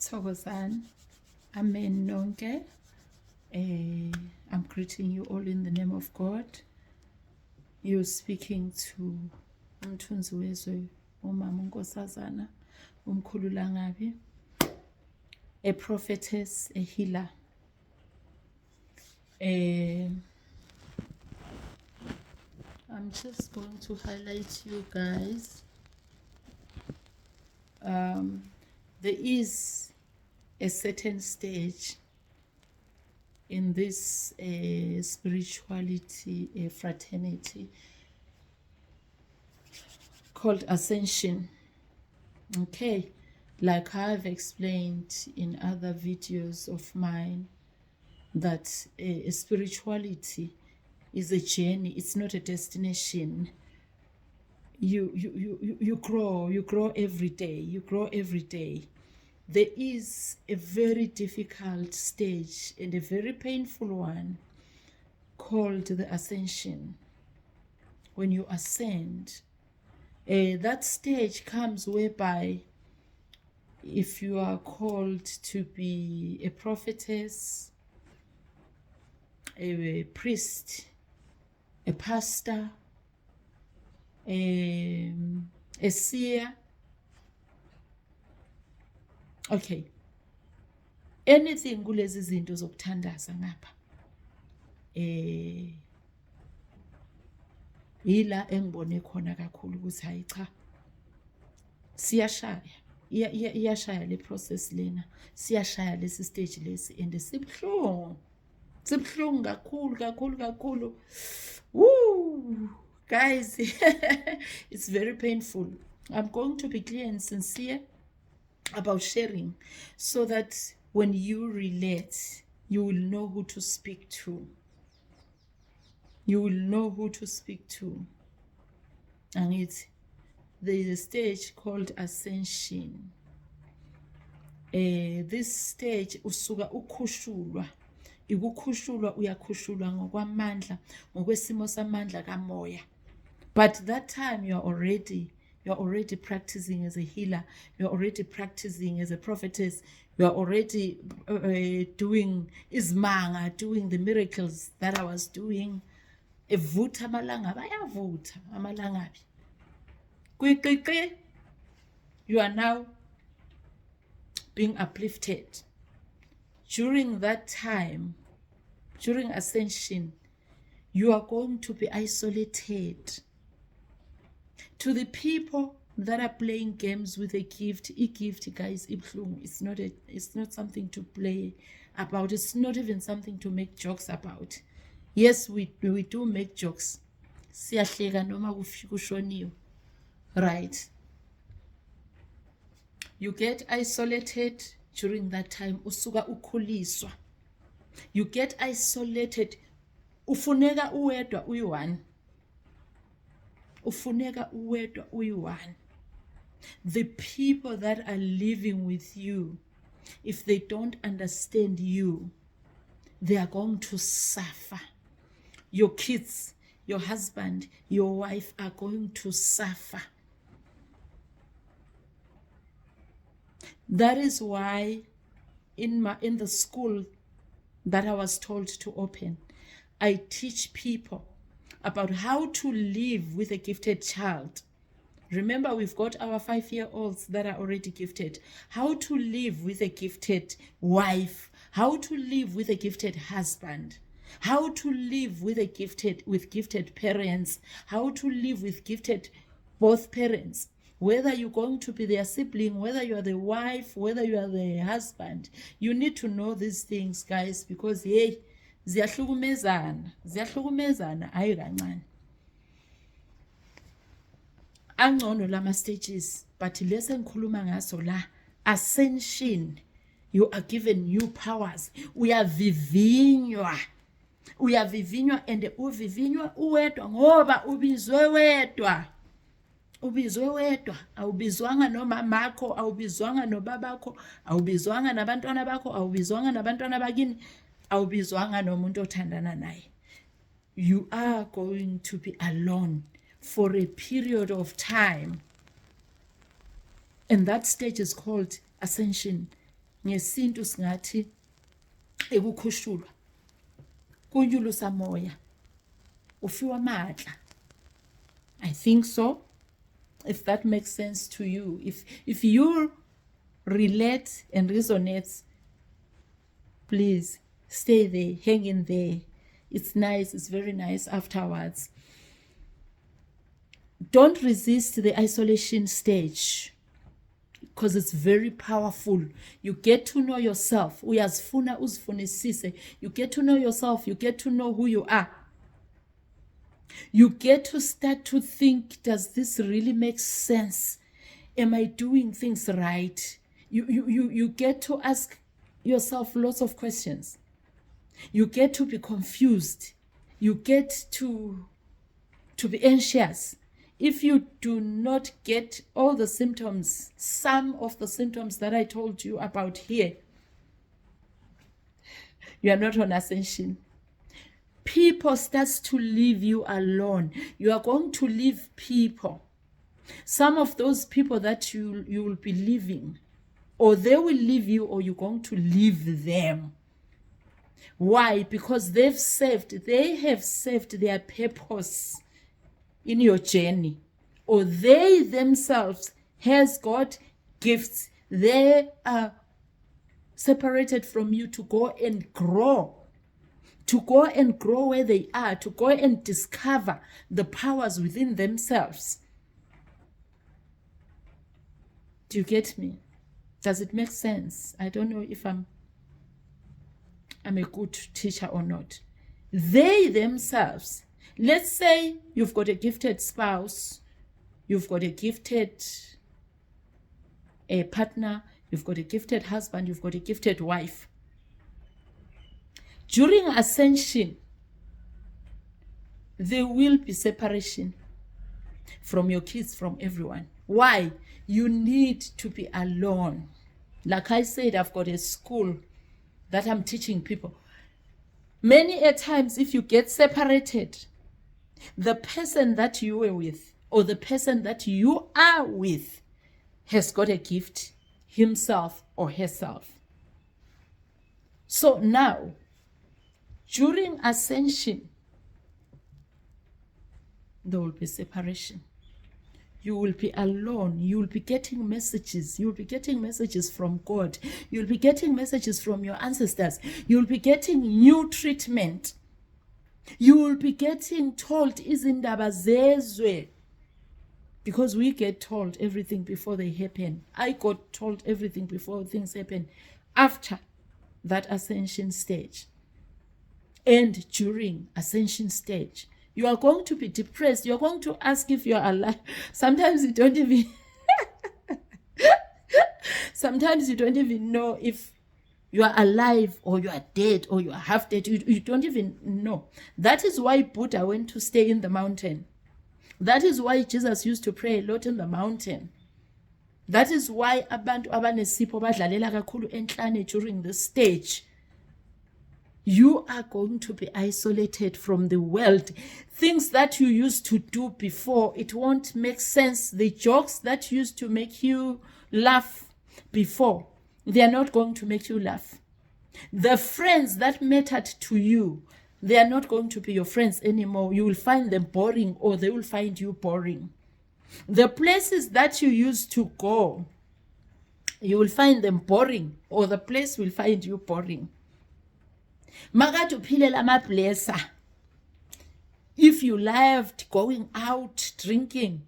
Thokozani, amen nonke. I'm greeting you all in the name of God. You're speaking to umthunzi wezwe umama uNkosazana umkhululangabi, a prophetess, a healer. I'm just going to highlight you guys. There is a certain stage in this spirituality fraternity called Ascension. Okay, like I've explained in other videos of mine, that spirituality is a journey, it's not a destination. You grow every day, you grow every day. There is a very difficult stage and a very painful one called the Ascension. When you ascend, that stage comes whereby if you are called to be a prophetess, a priest, a pastor, a seer, okay, anything kulezi zinto zokuthandaza ngapha, yila engibone khona kakhulu ukuthi hayi cha, siyashaya, iyashaya le process lena, siyashaya lesi stage lesi, and sibhlungu kakhulu. Woo, guys, it's very painful. I'm going to be clear and sincere about sharing so that when you relate, you will know who to speak to. You will know who to speak to. And there is a stage called Ascension. This stage usuka ukhushulwa. Ikukhushulwa uyakhushulwa ngokwamandla, ngokwesimo samandla kamoya. But that time you're already practicing as a healer, you're already practicing as a prophetess, you're already doing izmanga, doing the miracles that I was doing. Evutha amalanga bayavutha amalangabi. Quickly, you are now being uplifted. During that time, during Ascension, you are going to be isolated. To the people that are playing games with a gift, guys, it's not something to play about. It's not even something to make jokes about. Yes, we do make jokes. Siyahleka noma kushoniwe. Right. You get isolated during that time. Usuka ukhuliswa. You get isolated. Ufuneka uwedwa uyi-one. Ufuneka uwedwa uyi-one. The people that are living with you, if they don't understand you, they are going to suffer. Your kids, your husband, your wife are going to suffer. That is why in the school that I was told to open, I teach people about how to live with a gifted child. Remember, we've got our 5-year-olds that are already gifted. How to live with a gifted wife, how to live with a gifted husband, how to live with gifted parents, how to live with gifted both parents. Whether you're going to be their sibling, whether you are the wife, whether you are the husband, you need to know these things, guys, because hey, ziyahlukumezana hayi kancane. Angcono lama stages, but lese ngikhuluma ngaso la Ascension, you are given new powers. Uyavivinywa and uvivinywa uwedwa ngoba ubizwe wedwa. Ubizwe wedwa, awubizwanga nomamakho, awubizwanga nobabakho, awubizwanga nabantwana bakho, awubizwanga nabantwana bakini, awubizwanga nomuntu othandana naye. You are going to be alone for a period of time. And that stage is called Ascension. ngesintu singathi ekukhushulwa kunyulusa moya ufiwa amandla. I think so, if that makes sense to you. If you relate and resonate, please stay there, hang in there. It's nice, it's very nice afterwards. Don't resist the isolation stage because it's very powerful. You get to know yourself. Uyazifuna uzifunisise. You get to know yourself. You get to know who you are. You get to start to think, does this really make sense? Am I doing things right? You get to ask yourself lots of questions. You get to be confused. You get to be anxious. If you do not get all the symptoms, some of the symptoms that I told you about here, you are not on ascension. People starts to leave you alone. You are going to leave people. Some of those people that you will be leaving, or they will leave you, or you're going to leave them. Why? Because they have served their purpose in your journey, or they themselves has got gifts. They are separated from you to go and grow. To go and grow where they are, to go and discover the powers within themselves. Do you get me? Does it make sense? I don't know if I'm a good teacher or not. They themselves, let's say you've got a gifted spouse, you've got a gifted partner, you've got a gifted husband, you've got a gifted wife. During ascension, there will be separation from your kids, from everyone. Why? You need to be alone. Like I said, I've got a school that I'm teaching people. Many a times, if you get separated, the person that you were with, or the person that you are with, has got a gift, himself or herself. So now, during ascension, there will be separation. You will be alone. You will be getting messages. You will be getting messages from God. You will be getting messages from your ancestors. You will be getting new treatment. You will be getting told, izindaba zezwe. Because we get told everything before they happen. I got told everything before things happen. After that ascension stage. And during ascension stage, you are going to be depressed. You're going to ask if you're alive. Sometimes you don't even know if you are alive or you are dead or you are half dead. You don't even know. That is why Buddha went to stay in the mountain. That is why Jesus used to pray a lot in the mountain. That is why abantu abanesipho badlalela kakhulu enhlane during this stage. You are going to be isolated from the world. Things that you used to do before, it won't make sense. The jokes that used to make you laugh before, they are not going to make you laugh. The friends that mattered to you, they are not going to be your friends anymore. You will find them boring, or they will find you boring. The places that you used to go, you will find them boring, or the place will find you boring. If you loved going out drinking,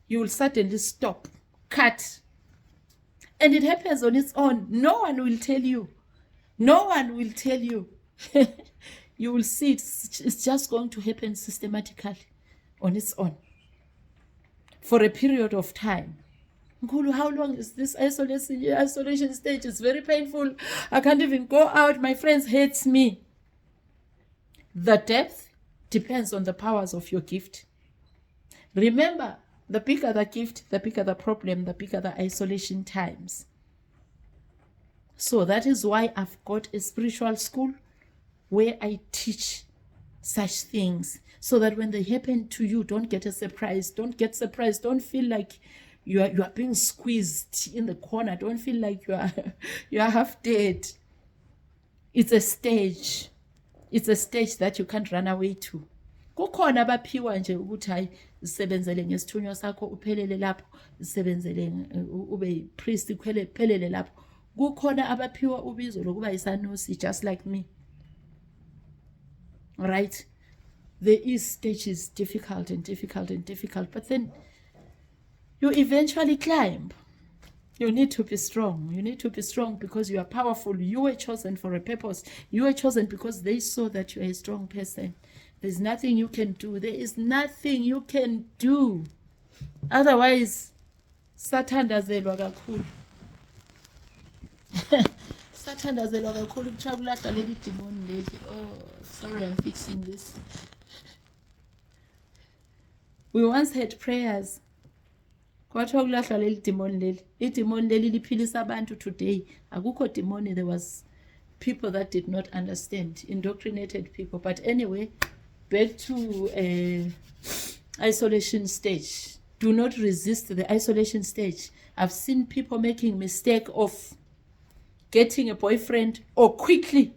you will suddenly stop, cut. And it happens on its own. No one will tell you. No one will tell you. You will see it's just going to happen systematically on its own for a period of time. Nkulu, how long is this isolation stage? It's very painful. I can't even go out. My friends hate me. The depth depends on the powers of your gift. Remember, the bigger the gift, the bigger the problem, the bigger the isolation times. So that is why I've got a spiritual school where I teach such things, so that when they happen to you, don't get a surprise. Don't get surprised. Don't feel like you are being squeezed in the corner. Don't feel like you are half dead. It's a stage. It's a stage that you can't run away to. Kukhona abaphiwa nje ukuthi hayi isebenzele ngesithunywa sakho uphelele lapho, isebenzele ube priest uphelele lapho. Kukhona abaphiwa ubizo lokuba isanusi, just like me. Right? There is stages, difficult and difficult and difficult, but then you eventually climb. You need to be strong. You need to be strong because you are powerful. You were chosen for a purpose. You were chosen because they saw that you are a strong person. There's nothing you can do. There is nothing you can do. Otherwise, sathandazelwa kakhulu. Sathandazelwa kakhulu kuthiwa kulahla leli demon leli. Oh, sorry, I'm fixing this. We once had prayers. Kwathiwa kulahla leli demon leli. Idemon leli liphilisa abantu today. Akukho demon, there was people that did not understand, indoctrinated people. But anyway, back to isolation stage. Do not resist the isolation stage. I've seen people making mistake of getting a boyfriend or quickly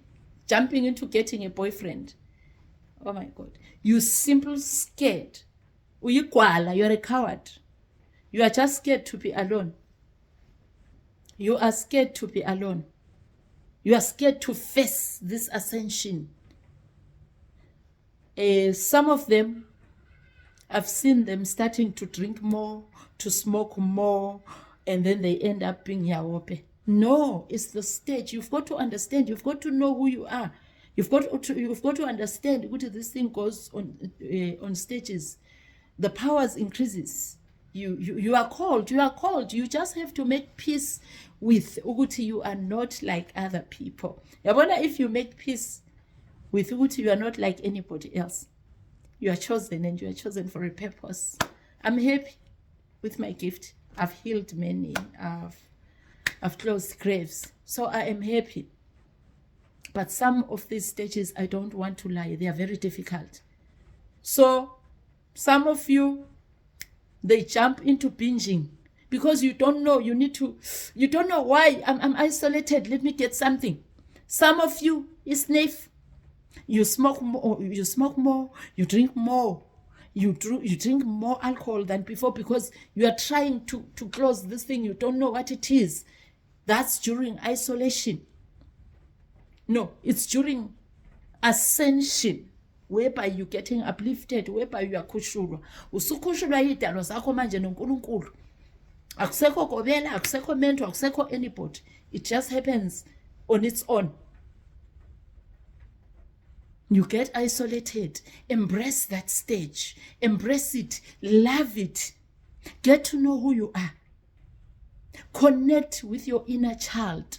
jumping into getting a boyfriend. Oh my God. You simply scared. Uyikwala, you're a coward. You are just scared to be alone. You are scared to be alone. You are scared to face this ascension. Some of them, I've seen them starting to drink more, to smoke more, and then they end up being yawope. No, it's the stage. You've got to understand. You've got to know who you are. You've got to understand what this thing goes on stages. The powers increases. You are called. You are called. You just have to make peace with Uguti. You are not like other people. Yabona, if you make peace with Uguti, you are not like anybody else. You are chosen, and you are chosen for a purpose. I'm happy with my gift. I've healed many. I've closed graves. So I am happy. But some of these stages, I don't want to lie, they are very difficult. So some of you, they jump into binging because you don't know. You don't know why. I'm isolated. Let me get something. Some of you is sniff. You smoke more. You drink more. You drink more alcohol than before because you are trying to close this thing. You don't know what it is. That's during isolation. No, it's during ascension, whereby you're getting uplifted, whereby you are khushulwa. Usukhushulwa yidalo zakho manje noNkulunkulu. Akusekho gobela, akusekho mentor, akusekho anybody. It just happens on its own. You get isolated. Embrace that stage. Embrace it. Love it. Get to know who you are. Connect with your inner child.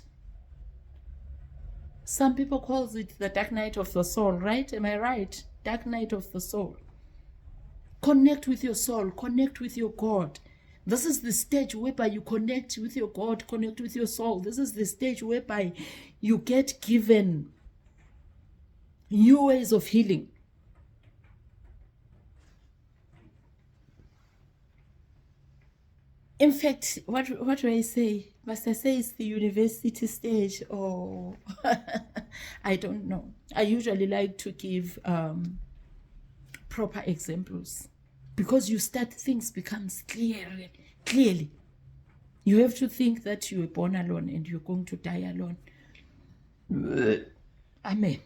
Some people call it the dark night of the soul, right? Am I right? Dark night of the soul. Connect with your soul. Connect with your God. This is the stage whereby you connect with your God, connect with your soul. This is the stage whereby you get given new ways of healing. In fact, what do I say? Must I say it's the university stage or I don't know. I usually like to give proper examples because you start, things becomes clearly. You have to think that you were born alone and you're going to die alone. Amen.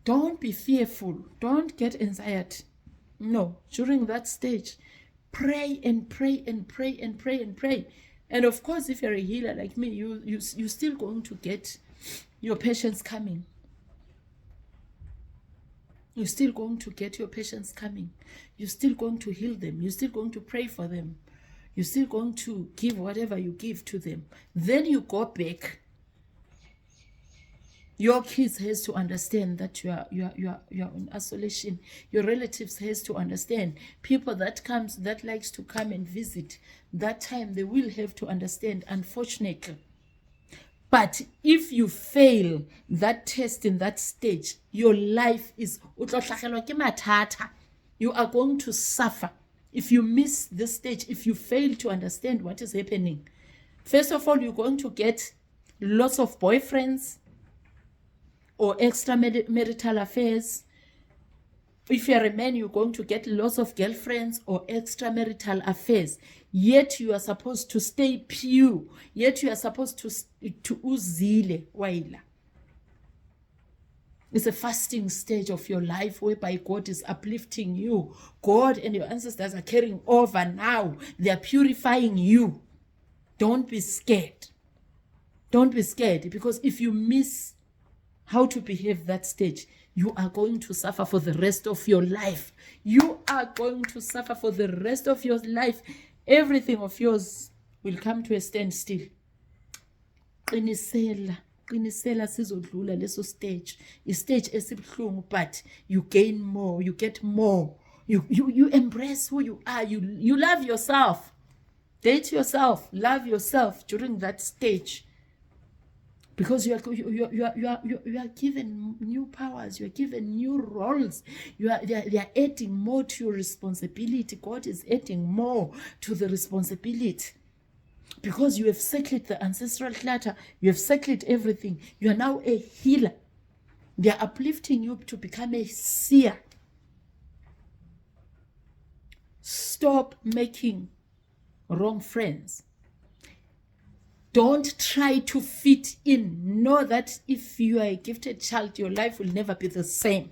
Don't be fearful. Don't get anxiety. No, during that stage, pray and pray and pray and pray and pray. And of course, if you're a healer like me, you're still going to get your patients coming. You're still going to get your patients coming. You're still going to heal them. You're still going to pray for them. You're still going to give whatever you give to them. Then you go back. Your kids has to understand that you are in isolation. Your relatives has to understand. People that likes to come and visit, that time they will have to understand, unfortunately. But if you fail that test in that stage, your life is you are going to suffer. If you miss this stage, if you fail to understand what is happening, first of all, you're going to get lots of boyfriends or extramarital affairs. If you're a man, you're going to get lots of girlfriends or extramarital affairs. Yet you are supposed to stay pure. Yet you are supposed to uzile waila. It's a fasting stage of your life whereby God is uplifting you. God and your ancestors are carrying over now. They are purifying you. Don't be scared. Don't be scared, because if you miss how to behave that stage, you are going to suffer for the rest of your life. You are going to suffer for the rest of your life. Everything of yours will come to a standstill. Qinisela sizodlula leso stage. A stage esibuhlungu, but you gain more, you get more. You embrace who you are. You love yourself. Date yourself, love yourself during that stage. Because you are given new powers, you are given new roles. They are adding more to your responsibility. God is adding more to the responsibility. Because you have settled the ancestral clutter, you have settled everything. You are now a healer. They are uplifting you to become a seer. Stop making wrong friends. Don't try to fit in. Know that if you are a gifted child, your life will never be the same.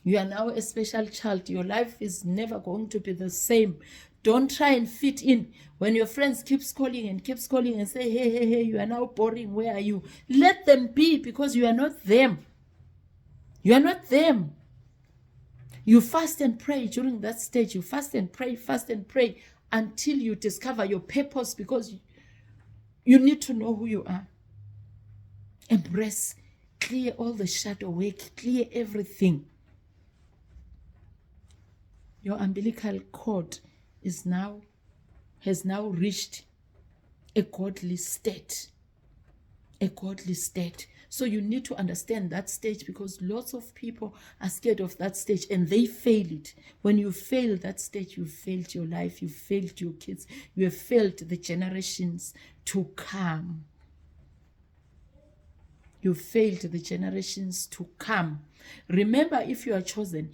You are now a special child. Your life is never going to be the same. Don't try and fit in. When your friends keeps calling and say, hey, you are now boring. Where are you? Let them be, because you are not them. You are not them. You fast and pray during that stage. You fast and pray until you discover your purpose, because you need to know who you are. Embrace, clear all the shadow work, clear everything. Your umbilical cord has now reached a godly state. A godly state. So you need to understand that stage, because lots of people are scared of that stage and they fail it. When you fail that stage, you failed your life, you failed your kids, you have failed the generations to come. You failed the generations to come. Remember, if you are chosen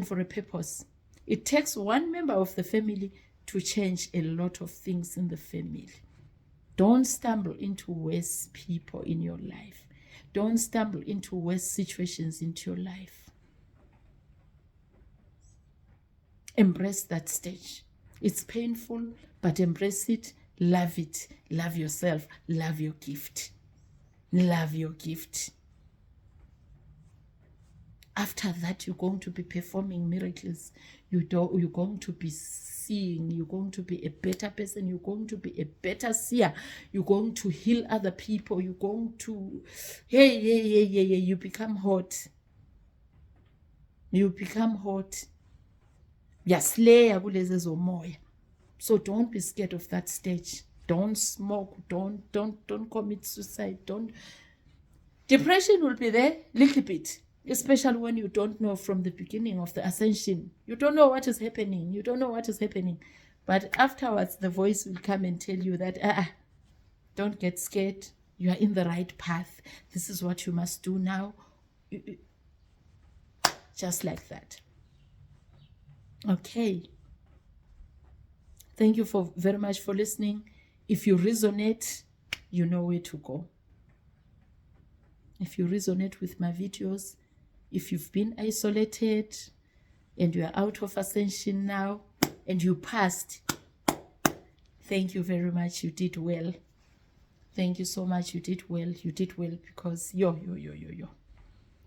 for a purpose. It takes one member of the family to change a lot of things in the family. Don't stumble into worse people in your life. Don't stumble into worse situations into your life. Embrace that stage. It's painful, but embrace it, love it, love yourself, love your gift. Love your gift. After that, you're going to be performing miracles. You're going to be seeing. You're going to be a better person. You're going to be a better seer. You're going to heal other people. You're going to, you become hot. You become hot. So don't be scared of that stage. Don't smoke. Don't commit suicide. Depression will be there a little bit. Especially when you don't know from the beginning of the ascension. You don't know what is happening. But afterwards, the voice will come and tell you that, don't get scared. You are in the right path. This is what you must do now. Just like that. Okay. Thank you very much for listening. If you resonate, you know where to go. If you resonate with my videos, if you've been isolated and you are out of ascension now and you passed, thank you very much. You did well. Thank you so much. You did well. You did well, because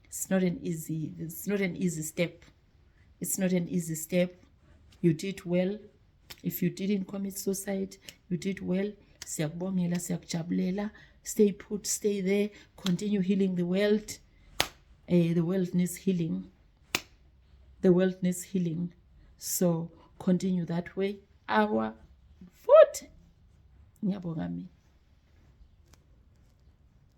it's not an easy step. It's not an easy step. You did well. If you didn't commit suicide, you did well. Siyakubongela, siyakujabulela. Stay put, stay there. Continue healing the world. The world needs healing. The world needs healing. So continue that way. Our foot. Ngiyabonga mina.